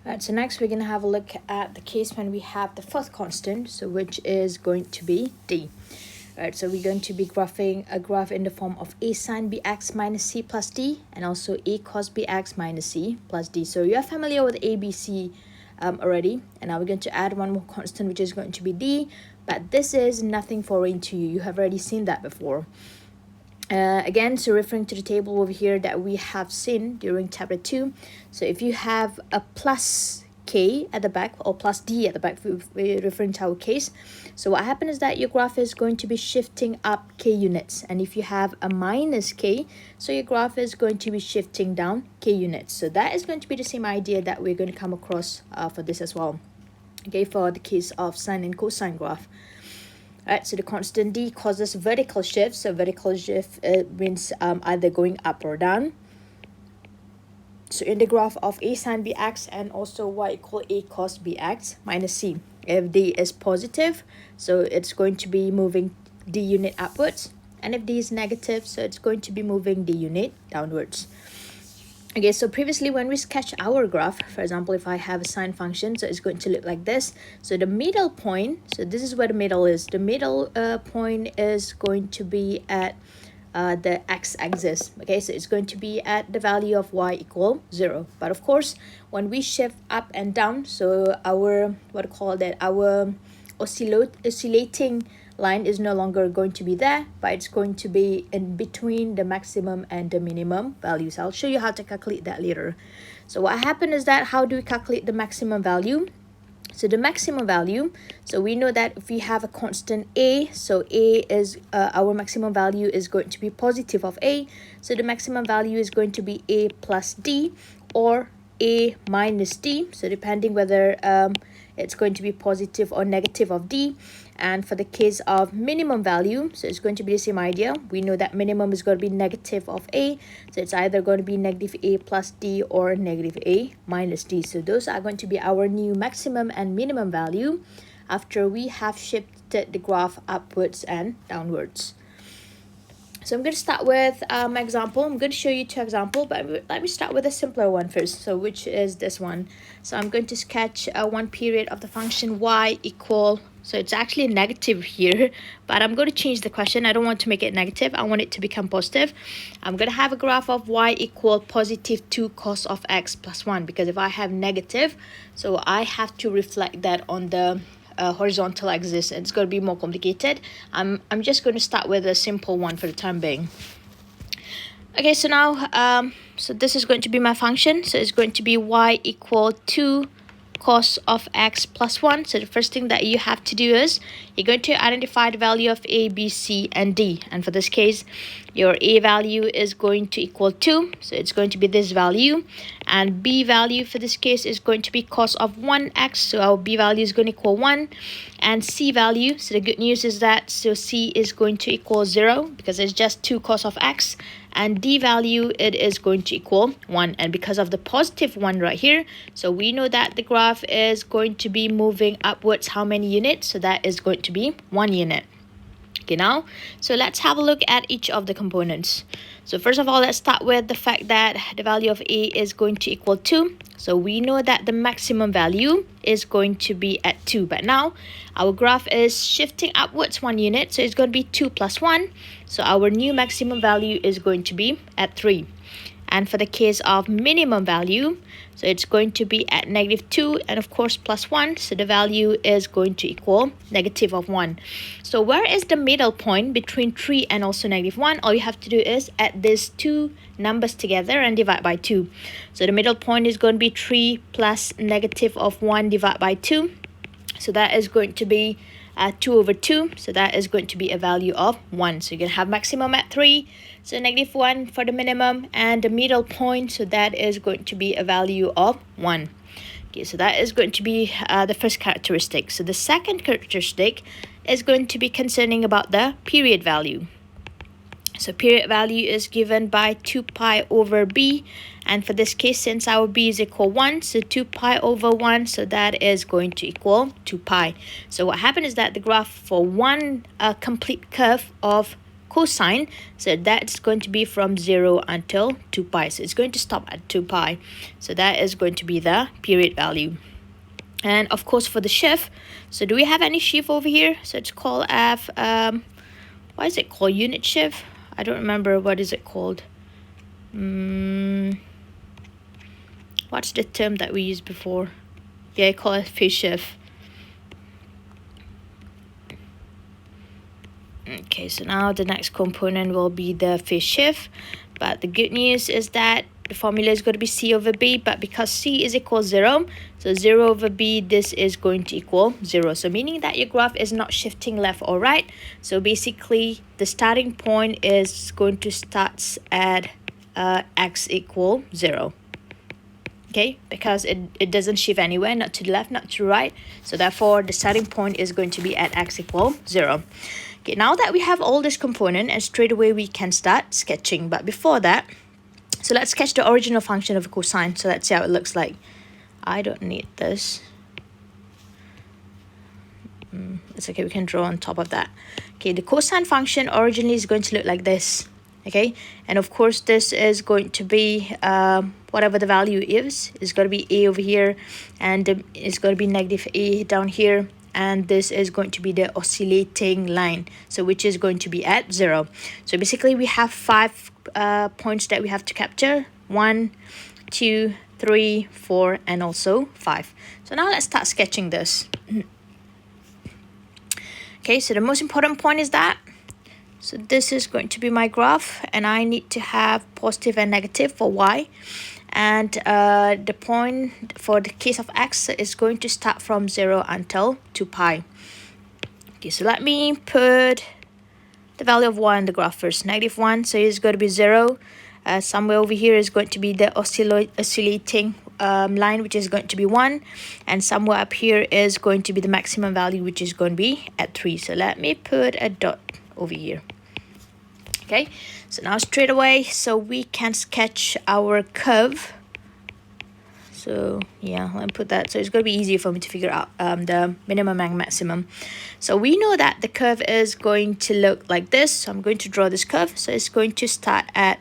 Alright, so next we're going to have a look at the case when we have the fourth constant, so which is going to be d. Alright, so we're going to be graphing a graph in the form of a sine bx minus c plus d, and also a cos bx minus c plus d. So you're familiar with ABC already, and now we're going to add one more constant, which is going to be d, but this is nothing foreign to you. You have already seen that before. Again, so referring to the table over here that we have seen during chapter 2. So if you have a plus k at the back or plus d at the back, we're referring to our case. So what happens is that your graph is going to be shifting up k units. And if you have a minus k, so your graph is going to be shifting down k units. So that is going to be the same idea that we're going to come across for this as well. Okay, for the case of sine and cosine graph. Alright, so the constant d causes vertical shifts. So vertical shift means either going up or down. So in the graph of a sine bx and also y equal a cos bx minus c. If d is positive, so it's going to be moving d unit upwards. And if d is negative, so it's going to be moving d unit downwards. Okay, so previously when we sketch our graph, for example, if I have a sine function, so it's going to look like this. So the middle point, so this is where the middle is. The middle point is going to be at the x-axis. Okay, so it's going to be at the value of y equal 0. But of course, when we shift up and down, so our, our oscillating line is no longer going to be there, but it's going to be in between the maximum and the minimum values. I'll show you how to calculate that later. So what happened is that, how do we calculate the maximum value? So the maximum value, so we know that if we have a constant a, so a is our maximum value is going to be positive of a, so the maximum value is going to be a plus d or a minus d, so depending whether it's going to be positive or negative of d. And for the case of minimum value, so it's going to be the same idea. We know that minimum is going to be negative of a, so it's either going to be negative a plus d or negative a minus d. So those are going to be our new maximum and minimum value after we have shifted the graph upwards and downwards. So I'm going to start with my example. I'm going to show you two examples, but let me start with a simpler one first, so which is this one. So I'm going to sketch one period of the function y equal, so it's actually negative here, but I'm going to change the question. I don't want to make it negative. I want it to become positive. I'm going to have a graph of y equal positive 2 cos of x plus 1, because if I have negative, so I have to reflect that on the horizontal axis. It's going to be more complicated. I'm just going to start with a simple one for the time being. Okay, so now so this is going to be my function. So it's going to be y equal 2 cos of x plus 1. So the first thing that you have to do is you're going to identify the value of a, b, c, and d. And for this case, your a value is going to equal 2. So it's going to be this value. And b value for this case is going to be cos of 1x. So our b value is going to equal 1. And c value, so the good news is that so c is going to equal 0 because it's just 2 cos of x. And d value, it is going to equal 1. And because of the positive 1 right here, so we know that the graph is going to be moving upwards how many units? So that is going to be 1 unit. Okay, now, so let's have a look at each of the components. So first of all, let's start with the fact that the value of a is going to equal 2. So we know that the maximum value is going to be at 2. But now, our graph is shifting upwards 1 unit. So it's going to be 2 plus 1. So our new maximum value is going to be at 3. And for the case of minimum value, so it's going to be at negative 2 and of course plus 1. So the value is going to equal negative of 1. So where is the middle point between 3 and also negative 1? All you have to do is add these two numbers together and divide by 2. So the middle point is going to be 3 plus negative of 1 divided by 2. So that is going to be 2 over 2. So that is going to be a value of 1. So you're going to have maximum at 3. So negative 1 for the minimum, and the middle point, so that is going to be a value of 1. Okay, so that is going to be the first characteristic. So the second characteristic is going to be concerning about the period value. So period value is given by 2 pi over b. And for this case, since our b is equal 1, so 2 pi over 1, so that is going to equal 2 pi. So what happened is that the graph for one complete curve of cosine, so that's going to be from 0 until 2 pi. So it's going to stop at 2 pi. So that is going to be the period value. And of course for the shift, so do we have any shift over here? So it's called F, what is it called? Unit shift? I don't remember what is it called. What's the term that we used before? Yeah, I call it phase shift. Okay, so now the next component will be the phase shift. But the good news is that the formula is going to be C over B, but because C is equal 0, so 0 over B, this is going to equal 0. So meaning that your graph is not shifting left or right. So basically, the starting point is going to start at x equal 0. Okay, because it doesn't shift anywhere, not to the left, not to the right. So therefore, the starting point is going to be at x equal 0. Okay, now that we have all this component, and straight away we can start sketching. But before that, so let's sketch the original function of a cosine. So let's see how it looks like. I don't need this. It's okay, we can draw on top of that. Okay, the cosine function originally is going to look like this. Okay, and of course this is going to be whatever the value is. It's going to be a over here, and it's going to be negative a down here, and this is going to be the oscillating line, so which is going to be at 0. So basically we have 5 points that we have to capture: 1, 2, 3, 4, and also 5. So now let's start sketching this. Okay, so the most important point is that, so this is going to be my graph, and I need to have positive and negative for y. And the point for the case of x is going to start from 0 until 2 pi. Okay, so let me put the value of y in the graph first. -1, so it's going to be 0. Somewhere over here is going to be the oscillating line, which is going to be 1. And somewhere up here is going to be the maximum value, which is going to be at 3. So let me put a dot over here. Okay, so now straight away, so we can sketch our curve. So yeah, let me put that. So it's going to be easier for me to figure out the minimum and maximum. So we know that the curve is going to look like this. So I'm going to draw this curve. So it's going to start at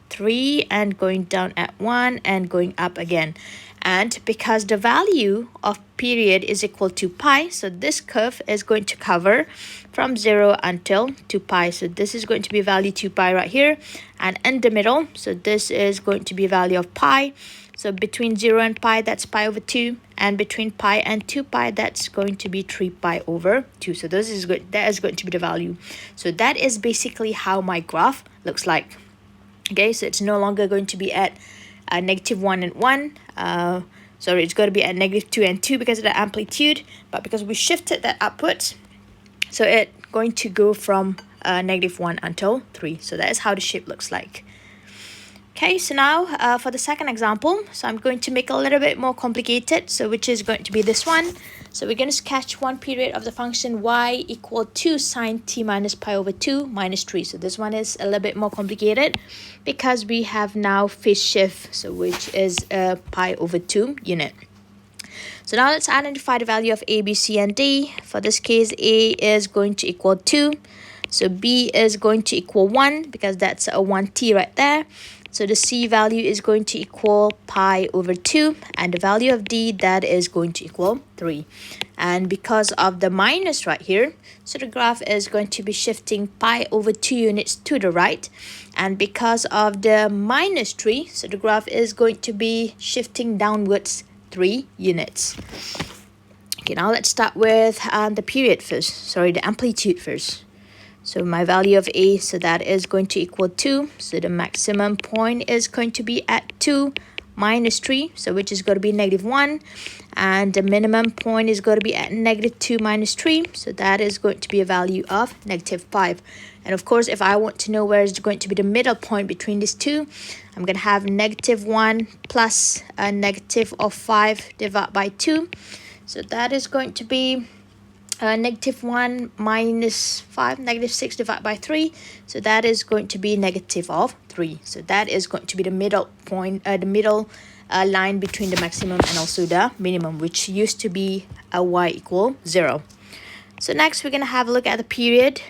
3 and going down at 1 and going up again. And because the value of period is equal to pi, so this curve is going to cover from 0 until 2 pi. So this is going to be value 2 pi right here. And in the middle, so this is going to be value of pi. So between 0 and pi, that's pi over 2. And between pi and 2 pi, that's going to be 3 pi over 2. So that is going to be the value. So that is basically how my graph looks like. Okay, so it's no longer going to be at -1 and 1. Sorry, it's going to be at -2 and 2 because of the amplitude. But because we shifted that upwards, so it's going to go from -1 until 3. So that is how the shape looks like. Okay, so now for the second example, so I'm going to make it a little bit more complicated, so which is going to be this one. So we're going to sketch one period of the function y equal to sine t minus pi over 2 minus 3. So this one is a little bit more complicated because we have now phase shift, so which is pi over 2 unit. So now let's identify the value of a, b, c, and d. For this case, a is going to equal 2. So b is going to equal 1 because that's a 1t right there. So the c value is going to equal pi over 2, and the value of d, that is going to equal 3. And because of the minus right here, so the graph is going to be shifting pi over 2 units to the right. And because of the minus 3, so the graph is going to be shifting downwards 3 units. Okay, now let's start with the period first. Sorry, the amplitude first. So my value of a, so that is going to equal 2. So the maximum point is going to be at 2 minus 3, so which is going to be -1. And the minimum point is going to be at -2 minus 3. So that is going to be a value of -5. And of course, if I want to know where is going to be the middle point between these two, I'm going to have -1 plus a negative of 5 divided by 2. So that is going to be -1 minus 5, -6 divided by 3. So that is going to be negative of 3. So that is going to be the middle point, the middle line between the maximum and also the minimum, which used to be a y equal 0. So next we're going to have a look at the period.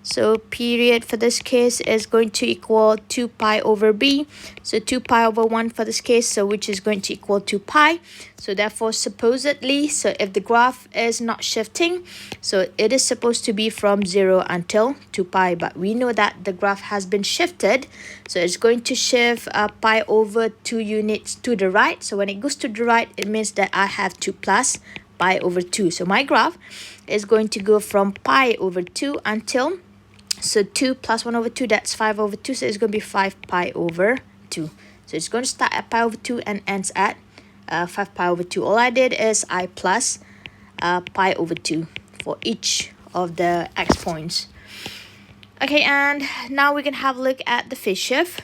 So period for this case is going to equal 2 pi over b. So 2 pi over 1 for this case, so which is going to equal 2 pi. So therefore, supposedly, so if the graph is not shifting, so it is supposed to be from 0 until 2 pi. But we know that the graph has been shifted. So it's going to shift pi over 2 units to the right. So when it goes to the right, it means that I have 2 plus pi over 2. So my graph is going to go from pi over 2 until, so 2 plus 1 over 2, that's 5 over 2. So it's going to be 5 pi over 2. So it's going to start at pi over 2 and ends at 5 pi over 2. All I did is I plus pi over 2 for each of the x points. Okay, and now we can have a look at the phase shift.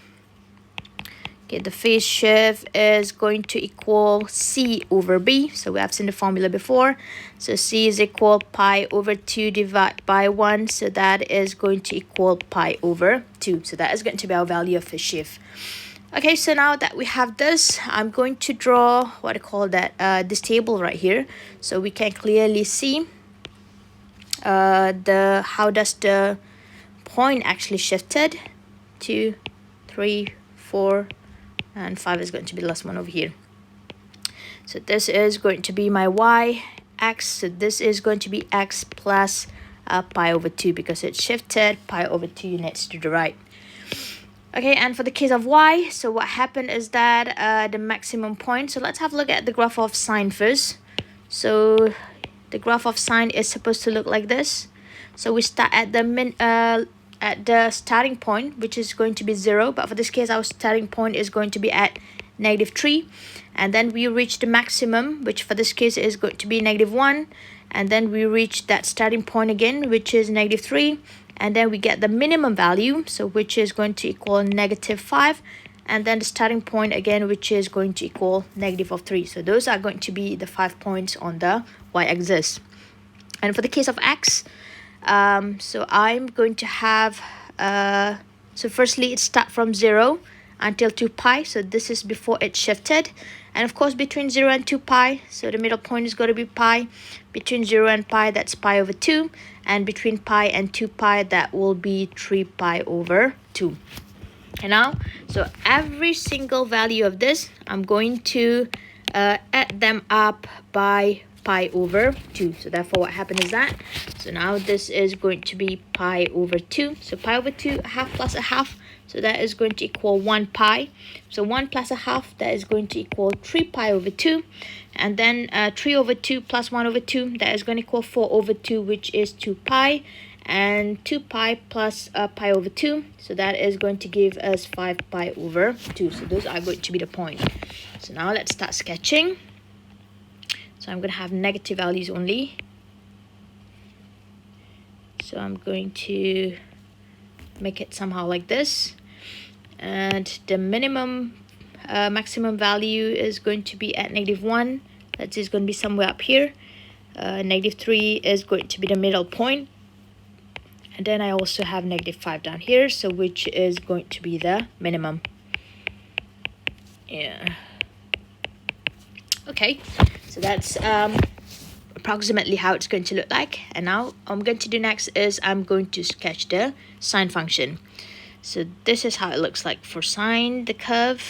Okay, the phase shift is going to equal C over B. So we have seen the formula before. So C is equal pi over 2 divided by 1. So that is going to equal pi over 2. So that is going to be our value of phase shift. Okay, so now that we have this, I'm going to draw what I call that this table right here. So we can clearly see how does the point actually shifted. 2, 3, 4, and 5 is going to be the last one over here. So this is going to be my y, x. So this is going to be x plus pi over 2 because it shifted pi over 2 units to the right. Okay, and for the case of y, so what happened is that the maximum point. So let's have a look at the graph of sine first. So the graph of sine is supposed to look like this. So we start at the starting point, which is going to be 0, but for this case our starting point is going to be at -3, and then we reach the maximum, which for this case is going to be -1, and then we reach that starting point again, which is -3, and then we get the minimum value, so which is going to equal -5, and then the starting point again, which is going to equal -3. So those are going to be the 5 points on the y-axis. And for the case of x, so I'm going to have so firstly it start from 0 until 2 pi. So this is before it shifted, and of course between 0 and 2 pi, so the middle point is going to be pi. Between 0 and pi, that's pi over 2, and between pi and 2 pi, that will be 3 pi over 2. And now, so every single value of this, I'm going to add them up by pi over 2. So therefore what happened is that, so now this is going to be pi over 2. So pi over 2, a half plus a half, so that is going to equal 1 pi. So 1 plus a half, that is going to equal 3 pi over 2. And then 3 over 2 plus 1 over 2, that is going to equal 4 over 2, which is 2 pi. And 2 pi plus pi over 2, so that is going to give us 5 pi over 2. So those are going to be the point. So now let's start sketching. So I'm going to have negative values only. So I'm going to make it somehow like this. And the maximum value is going to be at -1. That is going to be somewhere up here. -3 is going to be the middle point. And then I also have -5 down here, so which is going to be the minimum. Yeah. Okay, so that's approximately how it's going to look like. And now what I'm going to do next is I'm going to sketch the sine function. So this is how it looks like for sine, the curve.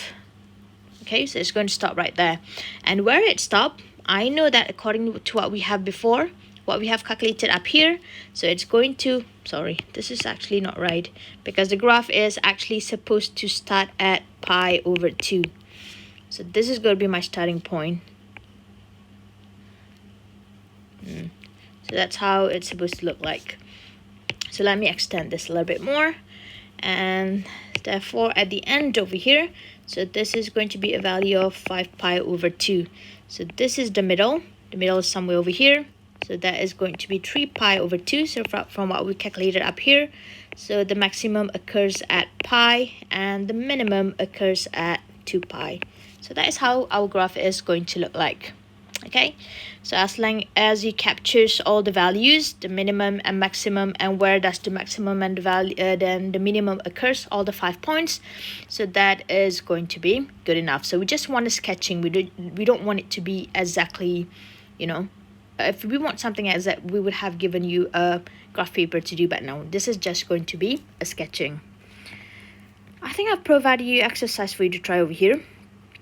Okay, so it's going to stop right there. And where it stopped, I know that according to what we have before, what we have calculated up here, so it's going to, sorry, this is actually not right, because the graph is actually supposed to start at pi over 2. So this is going to be my starting point. So that's how it's supposed to look like. So let me extend this a little bit more, and therefore at the end over here, so this is going to be a value of 5 pi over 2. So this is the middle is somewhere over here. So that is going to be 3 pi over 2. So from what we calculated up here, so the maximum occurs at pi and the minimum occurs at 2 pi. So that is how our graph is going to look like. Okay, so as long as it captures all the values, the minimum and maximum, and where does the maximum and the value then the minimum occurs, all the 5 points, so that is going to be good enough. So we just want a sketching. We don't want it to be exactly, you know, if we want something exact, we would have given you a graph paper to do, but no, this is just going to be a sketching. I think I've provided you exercise for you to try over here.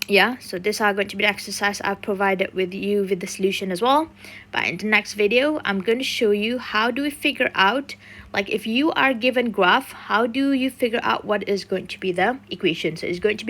Yeah, so these are going to be the exercise I've provided with you with the solution as well. But in the next video, I'm going to show you how do we figure out, like if you are given graph, how do you figure out what is going to be the equation. So it's going to be